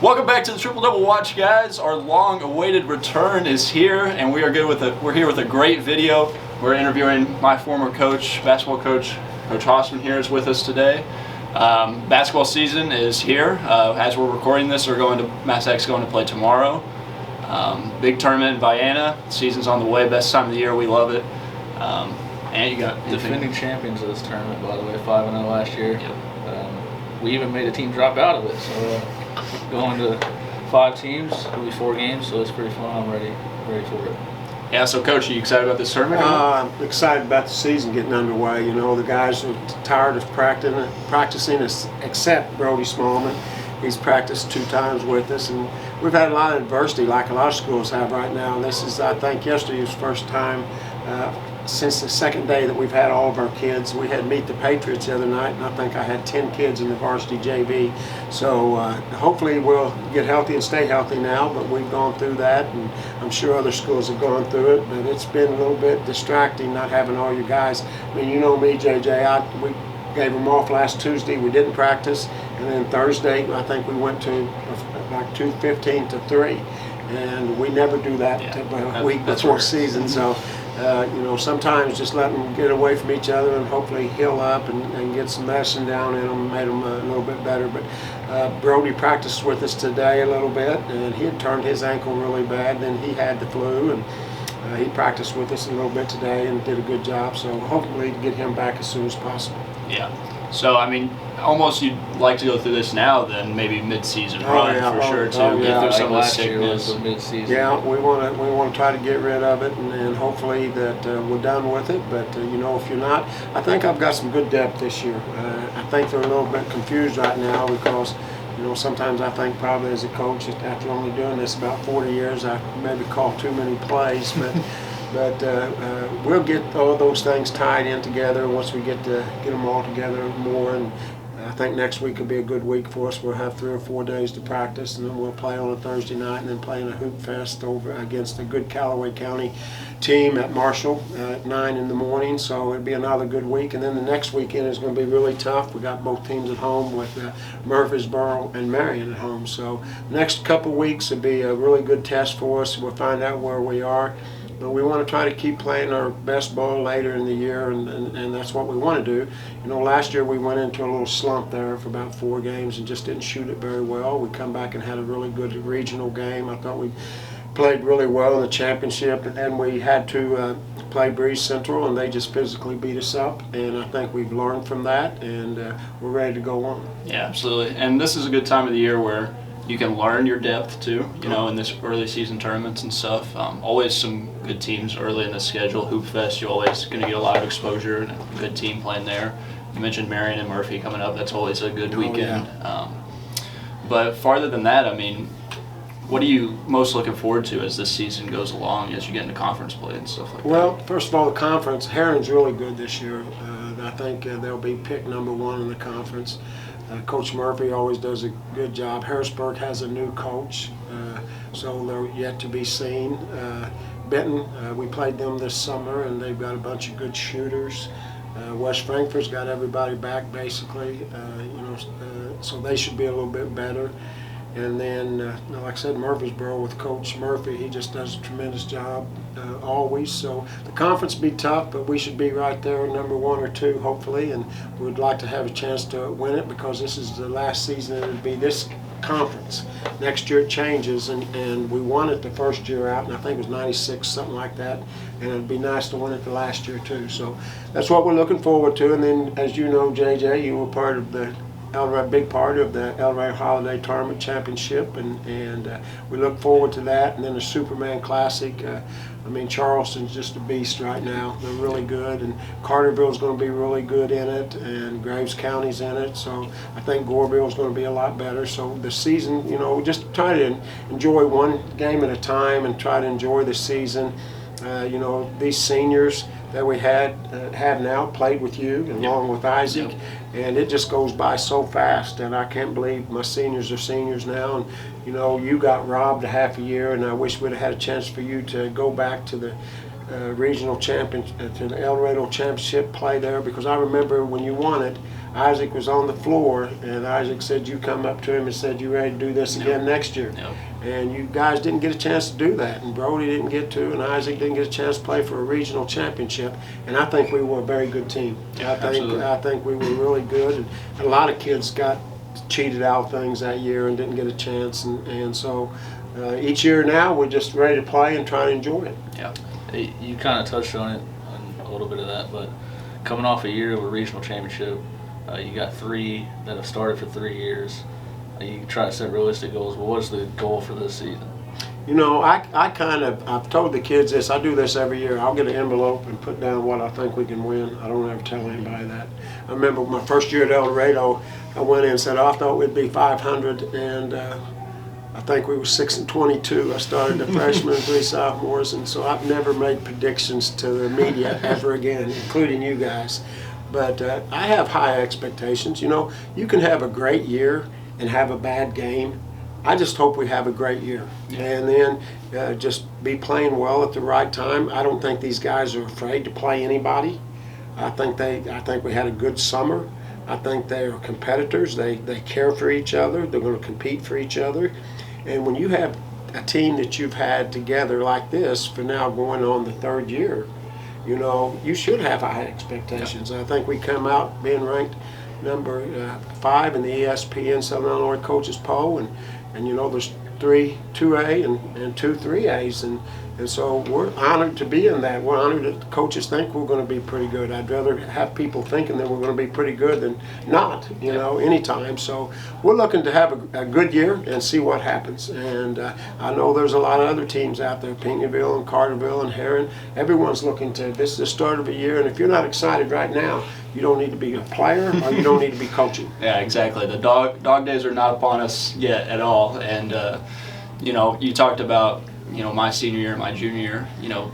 Welcome back to the Triple Double Watch, guys. Our long-awaited return is here, and we're here with a great video. We're interviewing my former coach, basketball coach, Coach Hosman here is with us today. Basketball season is here. As we're recording this, Massac's going to play tomorrow. Big tournament in Vienna. Season's on the way. Best time of the year. We love it. And you got defending champions of this tournament, by the way, 5-0 last year. Yep. We even made a team drop out of it, so going to 5 teams, it'll be 4 games, so it's pretty fun. I'm ready for it. Yeah, so Coach, are you excited about this tournament? I'm excited about the season getting underway. You know, the guys are tired of practicing except Brody Smallman. He's practiced 2 times with us, and we've had a lot of adversity like a lot of schools have right now. And this is, I think, yesterday's first time since the second day that we've had all of our kids. We had Meet the Patriots the other night, and I think I had 10 kids in the varsity JV. So hopefully we'll get healthy and stay healthy now, but we've gone through that, and I'm sure other schools have gone through it, but it's been a little bit distracting not having all your guys. I mean, you know me, JJ, we gave them off last Tuesday. We didn't practice, and then Thursday I think we went to like 2:15 to 3, and we never do that a week before season. So you know, sometimes just let them get away from each other and hopefully heal up and get some medicine down in them, made them a little bit better. But Brody practiced with us today a little bit, and he had turned his ankle really bad. Then he had the flu, and he practiced with us a little bit today and did a good job. So hopefully get him back as soon as possible. Yeah. So, I mean, almost you'd like to go through this now than maybe mid-season run for sure to get through some of the sickness. Yeah, we want to try to get rid of it and hopefully that we're done with it. But you know, if you're not, I think I've got some good depth this year. I think they're a little bit confused right now because, you know, sometimes I think probably as a coach, after only doing this about 40 years, I maybe call too many plays, but. But we'll get all those things tied in together once we get them all together more. And I think next week will be a good week for us. We'll have 3 or 4 days to practice, and then we'll play on a Thursday night, and then play in a hoop fest over against a good Callaway County team at Marshall at 9 in the morning. So it'll be another good week. And then the next weekend is going to be really tough. We got both teams at home with Murfreesboro and Marion at home. So next couple weeks will be a really good test for us. We'll find out where we are. But we want to try to keep playing our best ball later in the year, and that's what we want to do. You know, last year we went into a little slump there for about 4 games and just didn't shoot it very well. We come back and had a really good regional game. I thought we played really well in the championship, and then we had to play Breeze Central, and they just physically beat us up. And I think we've learned from that, and we're ready to go on. Yeah, absolutely. And this is a good time of the year where you can learn your depth too, you know, in this early season tournaments and stuff. Always some good teams early in the schedule. Hoop Fest, you're always going to get a lot of exposure and a good team playing there. You mentioned Marion and Murphy coming up. That's always a good weekend. Yeah. But farther than that, I mean, what are you most looking forward to as this season goes along, as you get into conference play and stuff like that? Well, first of all, the conference, Herron's really good this year. I think they'll be picked #1 in the conference. Coach Murphy always does a good job. Harrisburg has a new coach, so they're yet to be seen. Benton, we played them this summer, and they've got a bunch of good shooters. West Frankfurt's got everybody back basically, you know, so they should be a little bit better. And then, like I said, Murfreesboro with Coach Murphy, he just does a tremendous job always. So the conference will be tough, but we should be right there, #1 or 2, hopefully. And we'd like to have a chance to win it because this is the last season it'll be this conference. Next year it changes, and we won it the first year out, and I think it was 96, something like that. And it'd be nice to win it the last year too. So that's what we're looking forward to. And then, as you know, JJ, you were part of the big part of the El Rey Holiday Tournament Championship, and we look forward to that. And then the Superman Classic. I mean, Charleston's just a beast right now. They're really good, and Carterville's going to be really good in it, and Graves County's in it. So I think Goreville's going to be a lot better. So the season, you know, just try to enjoy one game at a time and try to enjoy the season. You know, these seniors that we have now played with you along with Isaac, and it just goes by so fast, and I can't believe my seniors are seniors now. And you know, you got robbed a half a year, and I wish we'd have had a chance for you to go back to the regional champion to the El Dorado championship play there, because I remember when you won it, Isaac was on the floor, and Isaac said you come up to him and said you ready to do this again next year. And you guys didn't get a chance to do that, and Brody didn't get to, and Isaac didn't get a chance to play for a regional championship. And I think we were a very good team. I think we were really good, and a lot of kids got cheated out of things that year and didn't get a chance. And so each year now we're just ready to play and try to enjoy it. Yeah, you kind of touched on it, a little bit of that, but coming off a year of a regional championship, you got 3 that have started for 3 years. You try to set realistic goals, but what's the goal for this season? You know, I've told the kids this. I do this every year. I'll get an envelope and put down what I think we can win. I don't ever tell anybody that. I remember my first year at El Dorado, I went in and said, I thought we'd be 500, and I think we were 6-22. I started the freshmen and 3 sophomores, and so I've never made predictions to the media ever again, including you guys. But I have high expectations. You know, you can have a great year and have a bad game. I just hope we have a great year, and then just be playing well at the right time. I don't think these guys are afraid to play anybody. I think we had a good summer. I think they are competitors. They care for each other. They're going to compete for each other. And when you have a team that you've had together like this for now going on the 3rd year, you know, you should have high expectations. I think we come out being ranked number 5 in the ESPN Southern Illinois Coaches Poll, and you know, there's 3 2A and 2 3As, and so we're honored to be in that. We're honored that the coaches think we're going to be pretty good. I'd rather have people thinking that we're going to be pretty good than not, you know, anytime. So we're looking to have a good year and see what happens. And I know there's a lot of other teams out there, Pinckneyville and Carterville and Heron. Everyone's looking to, this is the start of a year, and if you're not excited right now, you don't need to be a player or you don't need to be coaching. Yeah, exactly. The dog days are not upon us yet at all. And, you know, you talked about, you know, my senior year, my junior year, you know,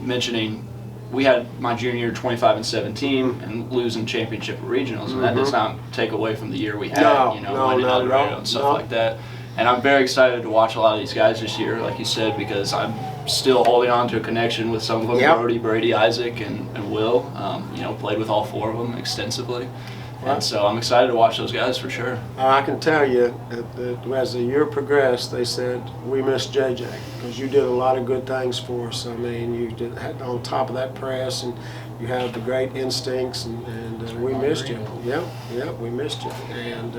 mentioning we had my junior year 25-17 and losing championship regionals, and that does not take away from the year we had, winning El Dorado and stuff like that. And I'm very excited to watch a lot of these guys this year, like you said, because I'm still holding on to a connection with some of them, Brody, Brady, Isaac, and Will. You know, played with all 4 of them extensively. And so I'm excited to watch those guys for sure. I can tell you that as the year progressed, they said, we miss JJ because you did a lot of good things for us. I mean, you did on top of that press, and you had the great instincts, and we missed you. Yeah, we missed you. And,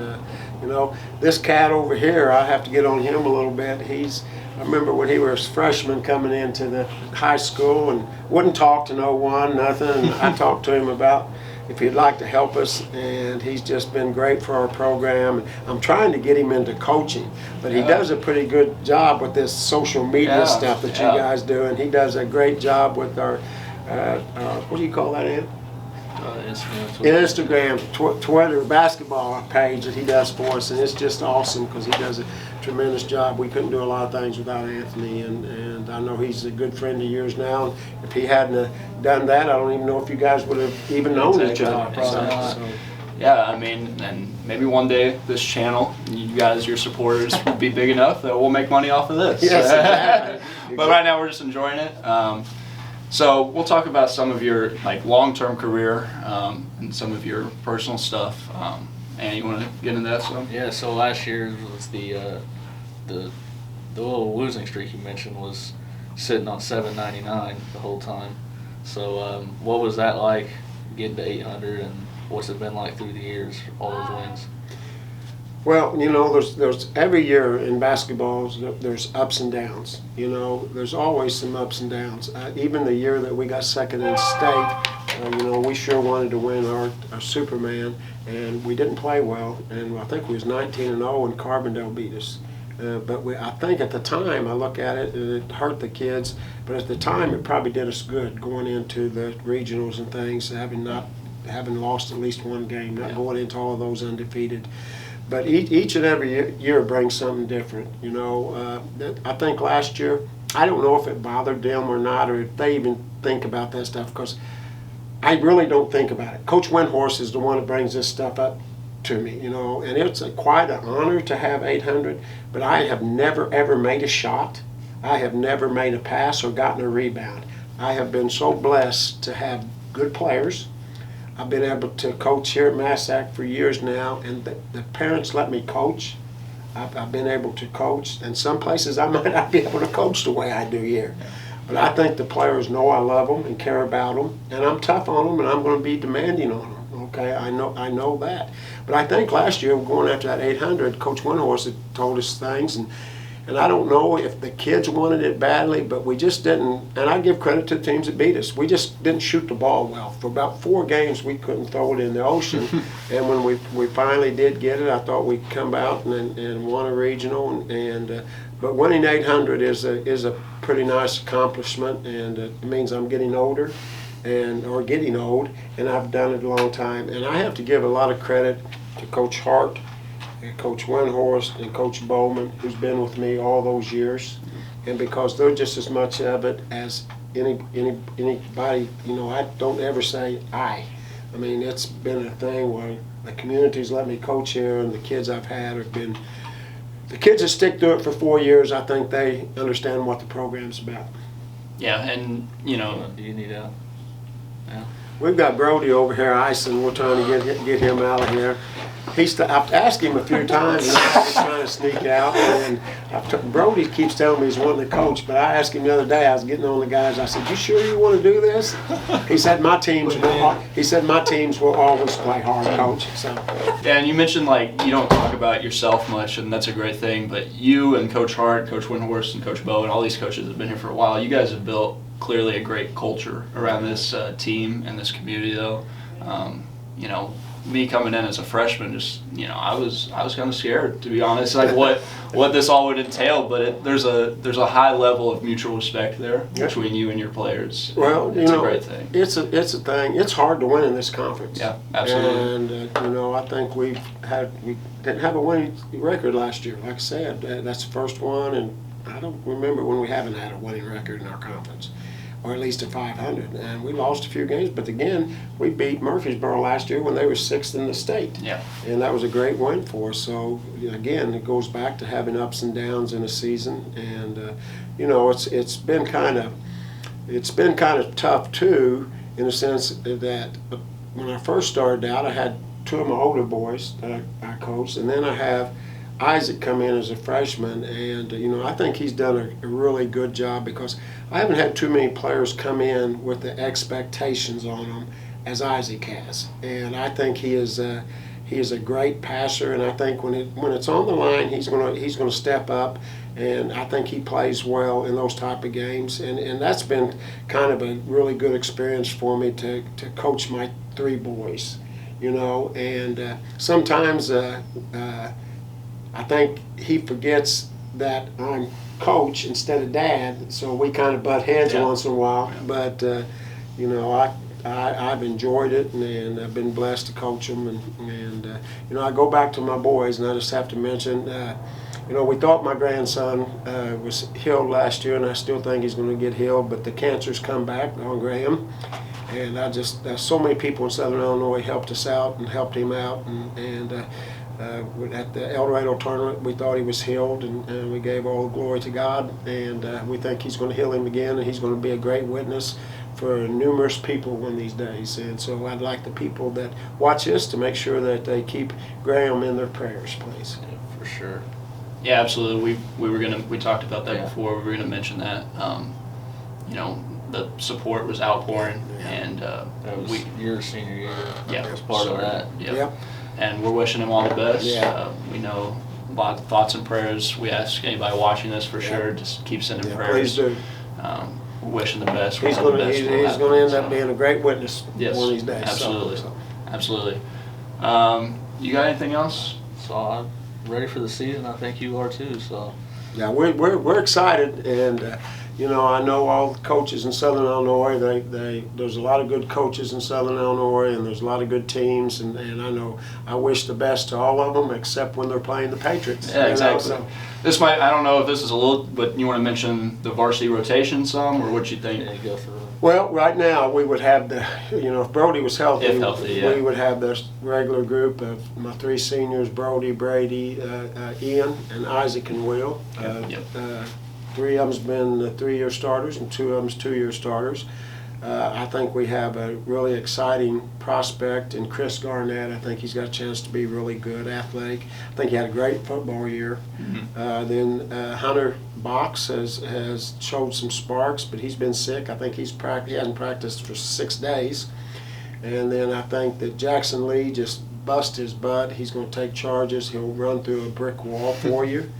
you know, this cat over here, I have to get on him a little bit. I remember when he was a freshman coming into the high school and wouldn't talk to no one, nothing. And I talked to him about if he'd like to help us, and he's just been great for our program. And I'm trying to get him into coaching, but he does a pretty good job with this social media stuff that you guys do, and he does a great job with our what do you call that, Ed? Instagram, Twitter, basketball page that he does for us, and it's just awesome because he does a tremendous job. We couldn't do a lot of things without Anthony, and I know he's a good friend of yours now. If he hadn't done that, I don't even know if you guys would have even known each other. So. Yeah, I mean, and maybe one day this channel, you guys, your supporters, will be big enough that we'll make money off of this. Yes, exactly. But right now we're just enjoying it. So we'll talk about some of your long-term career and some of your personal stuff. And you want to get into that? So last year was the little losing streak you mentioned was sitting on 799 the whole time. So what was that like, getting to 800, and what's it been like through the years, all those wins? Well, you know, there's every year in basketball, there's ups and downs. You know, there's always some ups and downs. Even the year that we got second in state, you know, we sure wanted to win our Superman, and we didn't play well. And I think we was 19-0, and Carbondale beat us. But I think at the time, I look at it, it hurt the kids. But at the time, it probably did us good going into the regionals and things, having lost at least one game, not going into all of those undefeated. But each and every year brings something different. You know, I think last year, I don't know if it bothered them or not, or if they even think about that stuff, because I really don't think about it. Coach Windhorst is the one that brings this stuff up to me, you know, and it's quite an honor to have 800, but I have never, ever made a shot. I have never made a pass or gotten a rebound. I have been so blessed to have good players. I've been able to coach here at Massac for years now, and the parents let me coach. I've been able to coach, and some places I might not be able to coach the way I do here. But I think the players know I love them and care about them, and I'm tough on them, and I'm going to be demanding on them. Okay, I know that. But I think last year, going after that 800, Coach Windhorst had told us things, and I don't know if the kids wanted it badly, but we just didn't. And I give credit to the teams that beat us. We just didn't shoot the ball well. For about 4 games, we couldn't throw it in the ocean. And when we finally did get it, I thought we'd come out and won a regional. But winning 800 is a pretty nice accomplishment, and it means I'm getting older, or getting old, and I've done it a long time. And I have to give a lot of credit to Coach Hart, and Coach Windhorst, and Coach Bowman, who's been with me all those years, and because they're just as much of it as anybody. You know, I don't ever say I. I mean, it's been a thing where the community's let me coach here, and the kids I've had have been. The kids that stick to it for 4 years, I think they understand what the program's about. Yeah, and you know, Do you need a? Yeah. We've got Brody over here icing. We're trying to get him out of here. I've asked him a few times, and he's trying to sneak out. And Brody keeps telling me he's wanting to coach, but I asked him the other day. I was getting on the guys. I said, "You sure you want to do this?" He said, "My teams will." He said, "My teams will always play hard, coach." So. Yeah, and you mentioned like you don't talk about yourself much, and that's a great thing. But you and Coach Hart, Coach Windhorst, and Coach Bow, and all these coaches that have been here for a while, you guys have built clearly a great culture around this team and this community. Though, you know, me coming in as a freshman, just I was kind of scared, to be honest, like what this all would entail. But there's a high level of mutual respect there between you and your players. Well, it's a great thing. It's a thing. It's hard to win in this conference. Yeah, absolutely. And I think we didn't have a winning record last year. Like I said, that's the first one, and I don't remember when we haven't had a winning record in our conference, or at least a 500. And we lost a few games, but again, we beat Murfreesboro last year when they were 6th in the state. Yeah. And that was a great win for us. So again, it goes back to having ups and downs in a season. And it's been kind of tough too, in the sense that when I first started out, I had 2 of my older boys that I coached, and then I have Isaac come in as a freshman, and I think he's done a really good job, because I haven't had too many players come in with the expectations on them as Isaac has, and I think he is a great passer, and I think when it's on the line, he's gonna step up, and I think he plays well in those type of games, and that's been kind of a really good experience for me to coach my 3 boys, and sometimes. I think he forgets that I'm coach instead of dad, so we kind of butt heads once in a while. Yeah. But I've enjoyed it, and I've been blessed to coach them. And I go back to my boys, and I just have to mention, we thought my grandson was healed last year, and I still think he's going to get healed, but the cancer's come back on Graham. And so many people in Southern Illinois helped us out and helped him out, and at the El Dorado tournament, we thought he was healed, and we gave all the glory to God, and we think he's going to heal him again, and he's going to be a great witness for numerous people one of these days. And so I'd like the people that watch this to make sure that they keep Graham in their prayers, please. Yeah, for sure. Yeah, absolutely. We talked about that before. We were gonna mention that. The support was outpouring, and that was your senior year. Yeah, was part of that. Yep. And we're wishing him all the best. Yeah. We know a lot of thoughts and prayers. We ask anybody watching this for sure, just keep sending prayers. Please do. We're wishing the best. He's going to end up being a great witness one of these days. Absolutely. So. Absolutely. You got anything else? So I'm ready for the season. I think you are too. So. Yeah, we're excited, and I know all the coaches in Southern Illinois. There's a lot of good coaches in Southern Illinois, and there's a lot of good teams, and I wish the best to all of them, except when they're playing the Patriots. Yeah, exactly. I don't know if this is a little, but you want to mention the varsity rotation some, or what you think? Yeah, go through it. Well, right now we would have if Brody was healthy, yeah. we would have the regular group of my 3 seniors, Brody, Brady, Ian, and Isaac and Will. 3 of them's been 3-year starters and 2 of them's 2-year starters. I think we have a really exciting prospect in Chris Garnett. I think he's got a chance to be really good, athletic. I think he had a great football year. Then Hunter Box has showed some sparks, but he's been sick. I think he hasn't practiced for 6 days. And then I think that Jackson Lee just bust his butt. He's going to take charges. He'll run through a brick wall for you.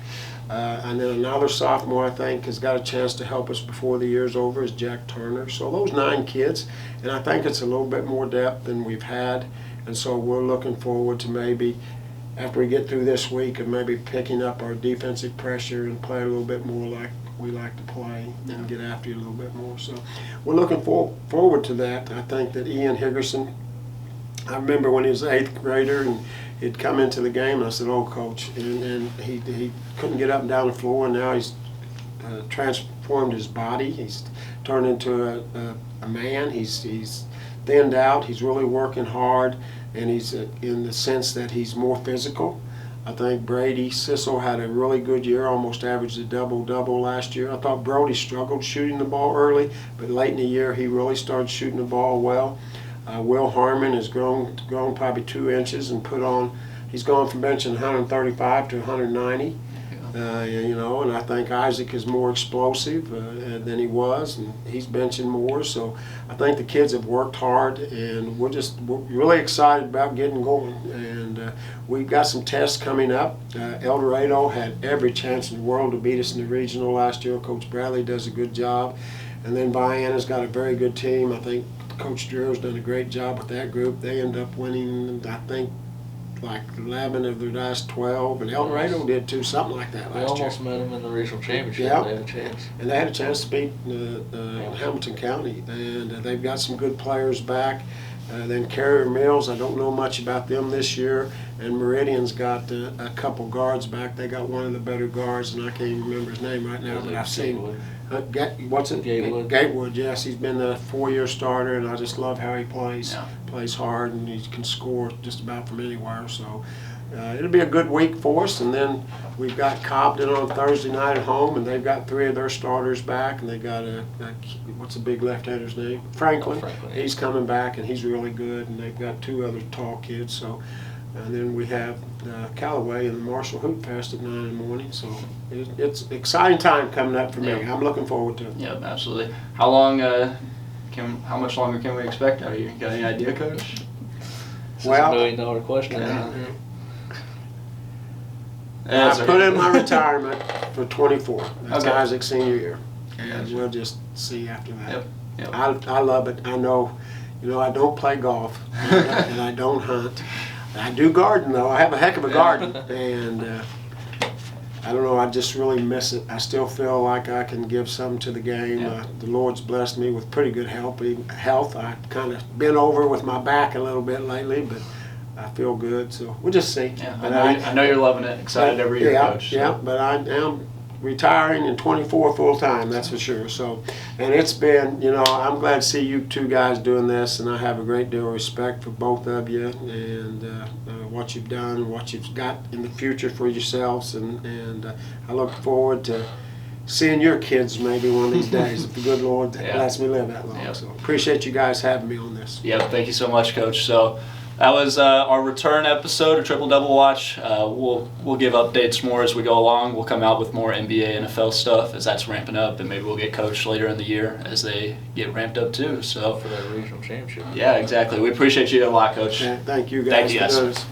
And then another sophomore, I think, has got a chance to help us before the year's over is Jack Turner. So those 9 kids, and I think it's a little bit more depth than we've had. And so we're looking forward to maybe, after we get through this week, of maybe picking up our defensive pressure and play a little bit more like we like to play and get after you a little bit more. So we're looking forward to that. I think that Ian Higgerson, I remember when he was an 8th grader and he'd come into the game and I said, "Oh, coach," and he couldn't get up and down the floor, and now he's transformed his body. He's turned into a man. He's thinned out. He's really working hard, and he's in the sense that he's more physical. I think Brady Sissel had a really good year, almost averaged a double-double last year. I thought Brody struggled shooting the ball early, but late in the year he really started shooting the ball well. Will Harmon has grown probably 2 inches and he's gone from benching 135 to 190. And I think Isaac is more explosive than he was, and he's benching more. So I think the kids have worked hard, and we're really excited about getting going. And we've got some tests coming up. El Dorado had every chance in the world to beat us in the regional last year. Coach Bradley does a good job. And then Vienna's got a very good team. I think Coach Dreer's done a great job with that group. They end up winning, I think, like 11 of their last 12, and El Dorado did too, something like that last year. We almost met them in the regional championship. Yeah. They had a chance. And they had a chance to beat Hamilton County, and they've got some good players back. Then Carrier Mills, I don't know much about them this year, and Meridian's got a couple guards back. They got one of the better guards, and I can't even remember his name right now, but I've seen. What's it? Gatewood. Gatewood, yes. He's been a 4-year starter, and I just love how he plays. Yeah. Plays hard, and he can score just about from anywhere. So it'll be a good week for us. And then we've got Cobden on Thursday night at home, and they've got 3 of their starters back, and they got what's the big left-hander's name? Franklin. Franklin. He's coming back, and he's really good. And they've got 2 other tall kids. So. And then we have Callaway and the Marshall Hoop Fest at 9 in the morning. So it's an exciting time coming up for me. Yeah. I'm looking forward to it. Yep, absolutely. How much longer can we expect out of you? Got any idea, Coach? It's Well, a $1 million question. I put in my retirement for 24. That's Okay. Isaac's senior year. And Gotcha. we'll just see after that. Yep. I love it. I know, I don't play golf and I don't hunt. I do garden though. I have a heck of a garden, and I don't know. I just really miss it. I still feel like I can give something to the game. Yeah. The Lord's blessed me with pretty good health. I kind of been over with my back a little bit lately, but I feel good. So we'll just see. Yeah, But I know you're loving it. Excited every year, yeah, Coach. Yeah, but I am retiring in 24 full time, that's for sure. So, and it's been, I'm glad to see you 2 guys doing this, and I have a great deal of respect for both of you and what you've done and what you've got in the future for yourselves, and I look forward to seeing your kids maybe one of these days if the good Lord lets me live that long. Yep. So appreciate you guys having me on this. Yep, thank you so much, Coach. So that was our return episode of Triple Double Watch. We'll give updates more as we go along. We'll come out with more NBA, NFL stuff as that's ramping up, and maybe we'll get Coach later in the year as they get ramped up too. So For that regional championship. yeah, exactly. We appreciate you a lot, Coach. Thank you guys Thank you, for guys. doing this.